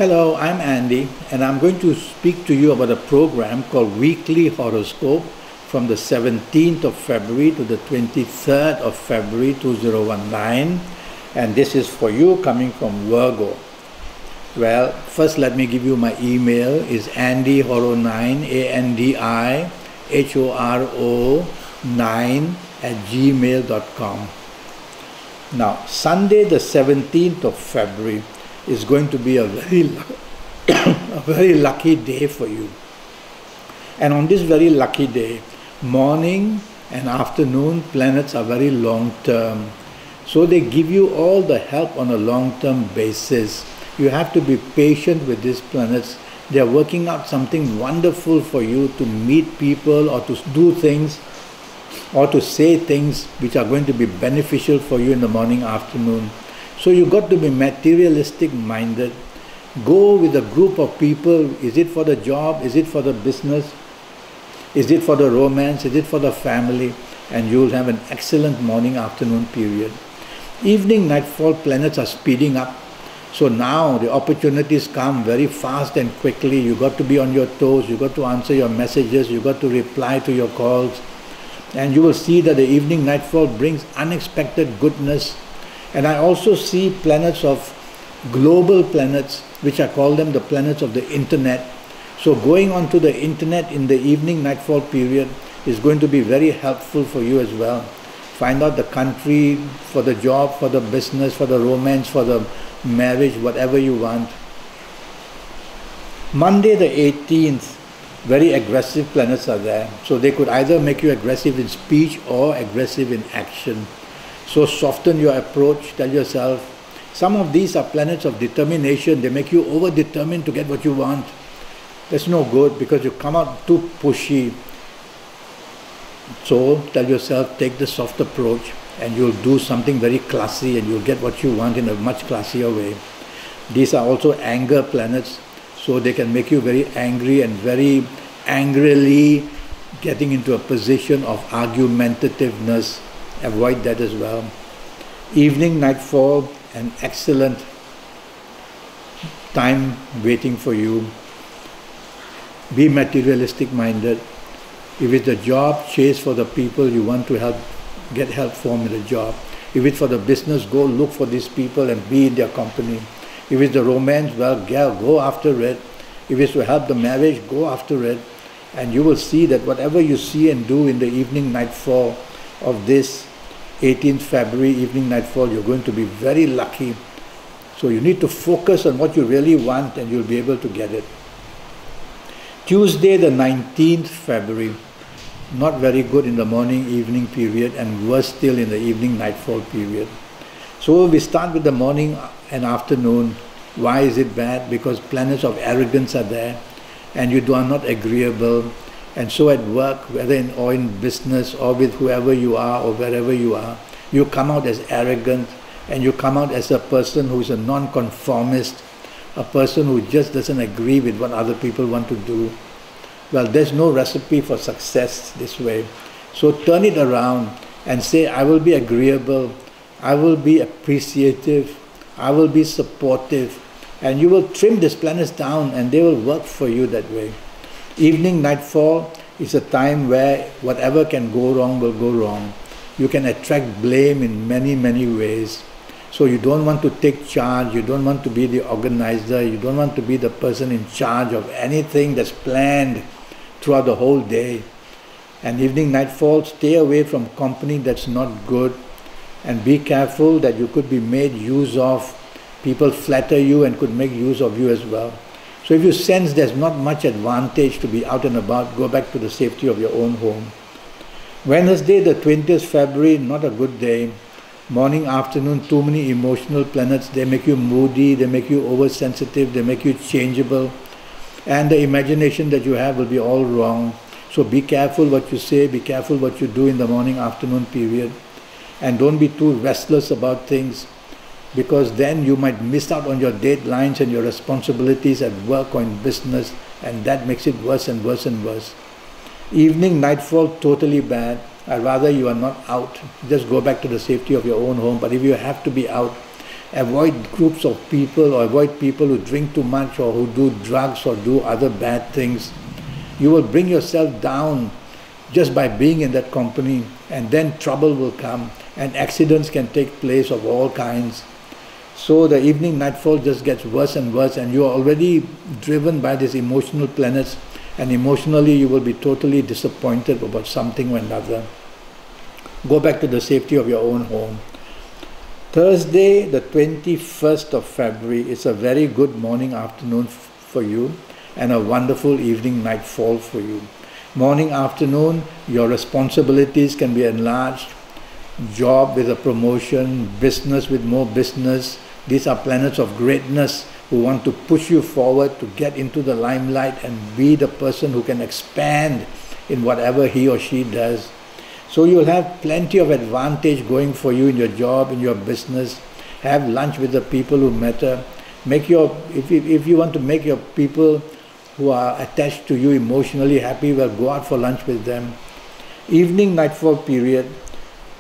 Hello, I'm Andy, and I'm going to speak to you about a program called Weekly Horoscope from the 17th of February to the 23rd of February 2019, and this is for you coming from Virgo. Well, first let me give you my email. Is andyhoro9, ANDIHORO9 @gmail.com. Now, Sunday the 17th of February is going to be a very lucky day for you. And on this very lucky day, morning and afternoon planets are very long term. So they give you all the help on a long term basis. You have to be patient with these planets. They are working out something wonderful for you to meet people or to do things or to say things which are going to be beneficial for you in the morning, afternoon. So you got to be materialistic minded. Go with a group of people. Is it for the job? Is it for the business? Is it for the romance? Is it for the family? And you will have an excellent morning, afternoon period. Evening, nightfall planets are speeding up. So now the opportunities come very fast and quickly. You got to be on your toes. You got to answer your messages. You got to reply to your calls. And you will see that the evening nightfall brings unexpected goodness. And I also see planets of global planets, which I call them the planets of the internet. So going onto the internet in the evening nightfall period is going to be very helpful for you as well. Find out the country, for the job, for the business, for the romance, for the marriage, whatever you want. Monday the 18th, very aggressive planets are there. So they could either make you aggressive in speech or aggressive in action. So soften your approach, tell yourself. Some of these are planets of determination. They make you over-determined to get what you want. That's no good because you come out too pushy. So tell yourself, take the soft approach and you'll do something very classy and you'll get what you want in a much classier way. These are also anger planets. So they can make you very angry and very angrily getting into a position of argumentativeness. Avoid that as well. Evening, nightfall, an excellent time waiting for you. Be materialistic minded. If it's a job, chase for the people you want to help, get help from in the job. If it's for the business, go look for these people and be in their company. If it's the romance, well, go after it. If it's to help the marriage, go after it. And you will see that whatever you see and do in the evening nightfall of this 18th February evening nightfall, you're going to be very lucky. So you need to focus on what you really want and you'll be able to get it. Tuesday the 19th February, not very good in the morning evening period and worse still in the evening nightfall period. So we start with the morning and afternoon. Why is it bad? Because planets of arrogance are there and you are not agreeable. And so at work, whether in business or with whoever you are or wherever you are, you come out as arrogant and you come out as a person who is a non-conformist, a person who just doesn't agree with what other people want to do. Well, there's no recipe for success this way. So turn it around and say, I will be agreeable, I will be appreciative, I will be supportive, and you will trim these planets down and they will work for you that way. Evening nightfall is a time where whatever can go wrong will go wrong. You can attract blame in many ways. So you don't want to take charge, you don't want to be the organizer, you don't want to be the person in charge of anything that's planned throughout the whole day. And evening nightfall, stay away from company that's not good and be careful that you could be made use of. People flatter you and could make use of you as well. So if you sense there's not much advantage to be out and about, go back to the safety of your own home. Wednesday the 20th February, not a good day. Morning, afternoon, too many emotional planets. They make you moody, they make you oversensitive, they make you changeable. And the imagination that you have will be all wrong. So be careful what you say, be careful what you do in the morning, afternoon period. And don't be too restless about things, because then you might miss out on your deadlines and your responsibilities at work or in business, and that makes it worse and worse and worse. Evening, nightfall, totally bad. I'd rather you are not out. Just go back to the safety of your own home. But if you have to be out, Avoid groups of people, or avoid people who drink too much or who do drugs or do other bad things. You will bring yourself down just by being in that company, and then trouble will come and accidents can take place of all kinds. So the evening nightfall just gets worse and worse, and you are already driven by these emotional planets, and emotionally you will be totally disappointed about something or another. Go back to the safety of your own home. Thursday, the 21st of February, is a very good morning afternoon for you, and a wonderful evening nightfall for you. Morning afternoon, your responsibilities can be enlarged. Job with a promotion, business with more business. These are planets of greatness who want to push you forward to get into the limelight and be the person who can expand in whatever he or she does. So you'll have plenty of advantage going for you in your job, in your business. Have lunch with the people who matter. Make your, if you want to make your people who are attached to you emotionally happy, well, go out for lunch with them. Evening nightfall period,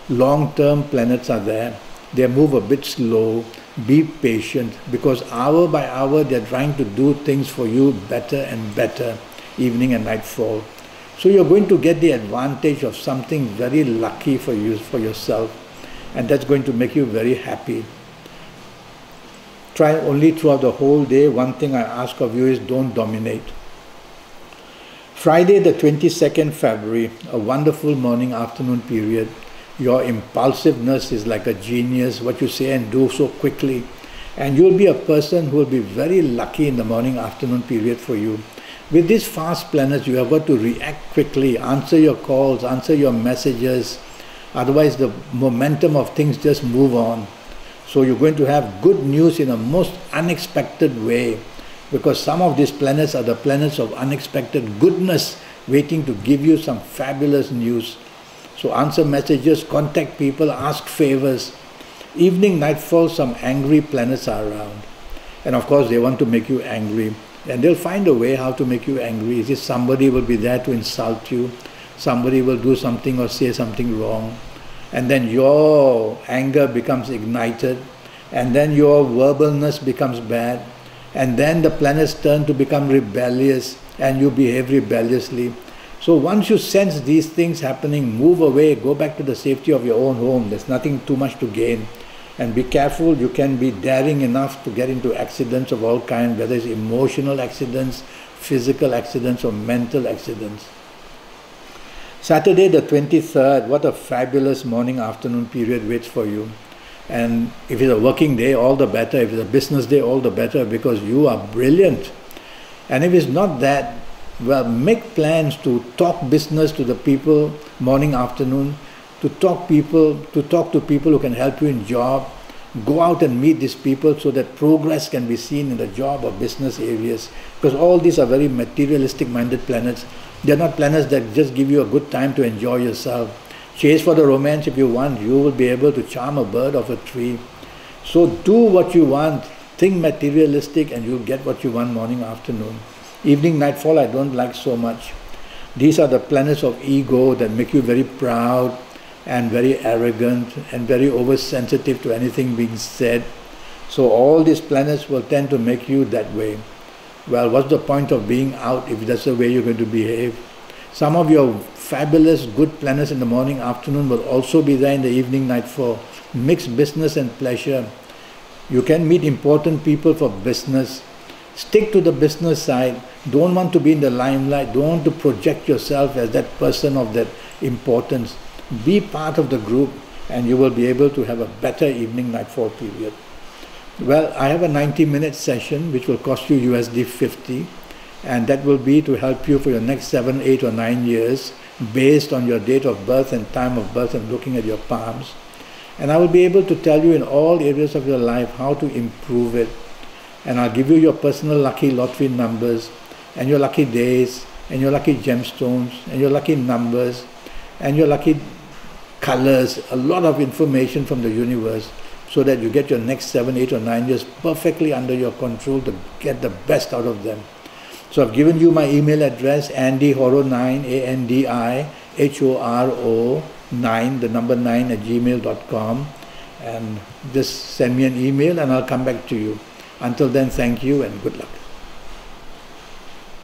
long-term planets are there. They move a bit slow. Be patient, because hour by hour they're trying to do things for you better and better, evening and nightfall. So you're going to get the advantage of something very lucky for you, for yourself, and that's going to make you very happy. Try only throughout the whole day. One thing I ask of you is don't dominate. Friday the 22nd February, a wonderful morning afternoon period. Your impulsiveness is like a genius, what you say and do so quickly. And you'll be a person who will be very lucky in the morning afternoon period for you. With these fast planets, you have got to react quickly, answer your calls, answer your messages. Otherwise, the momentum of things just move on. So you're going to have good news in a most unexpected way, because some of these planets are the planets of unexpected goodness, waiting to give you some fabulous news. So answer messages, contact people, ask favors. Evening, nightfall, some angry planets are around. And of course, they want to make you angry. And they'll find a way how to make you angry. Is it somebody will be there to insult you? Somebody will do something or say something wrong. And then your anger becomes ignited. And then your verbalness becomes bad. And then the planets turn to become rebellious, and you behave rebelliously. So once you sense these things happening, move away, go back to the safety of your own home. There's nothing too much to gain. And be careful, you can be daring enough to get into accidents of all kinds, whether it's emotional accidents, physical accidents, or mental accidents. Saturday the 23rd, what a fabulous morning afternoon period waits for you. And if it's a working day, all the better. If it's a business day, all the better, because you are brilliant. And if it's not that, well, make plans to talk business to the people morning, afternoon, to talk to people who can help you in job. Go out and meet these people so that progress can be seen in the job or business areas. Because all these are very materialistic minded planets. They're not planets that just give you a good time to enjoy yourself. Chase for the romance if you want. You will be able to charm a bird off a tree. So do what you want. Think materialistic and you'll get what you want morning, afternoon. Evening, nightfall, I don't like so much. These are the planets of ego that make you very proud and very arrogant and very oversensitive to anything being said. So all these planets will tend to make you that way. Well, what's the point of being out if that's the way you're going to behave? Some of your fabulous good planets in the morning, afternoon will also be there in the evening, nightfall. Mix business and pleasure. You can meet important people for business. Stick to the business side. Don't want to be in the limelight. Don't want to project yourself as that person of that importance. Be part of the group and you will be able to have a better evening nightfall period. Well, I have a 90-minute session which will cost you USD 50, and that will be to help you for your next 7, 8 or 9 years based on your date of birth and time of birth and looking at your palms. And I will be able to tell you in all areas of your life how to improve it. And I'll give you your personal lucky lottery numbers and your lucky days and your lucky gemstones and your lucky numbers and your lucky colors, a lot of information from the universe, so that you get your next 7, 8 or 9 years perfectly under your control to get the best out of them. So I've given you my email address, andyhoro9, ANDIHORO9, the number 9 @gmail.com. and just send me an email and I'll come back to you. Until then, thank you and good luck.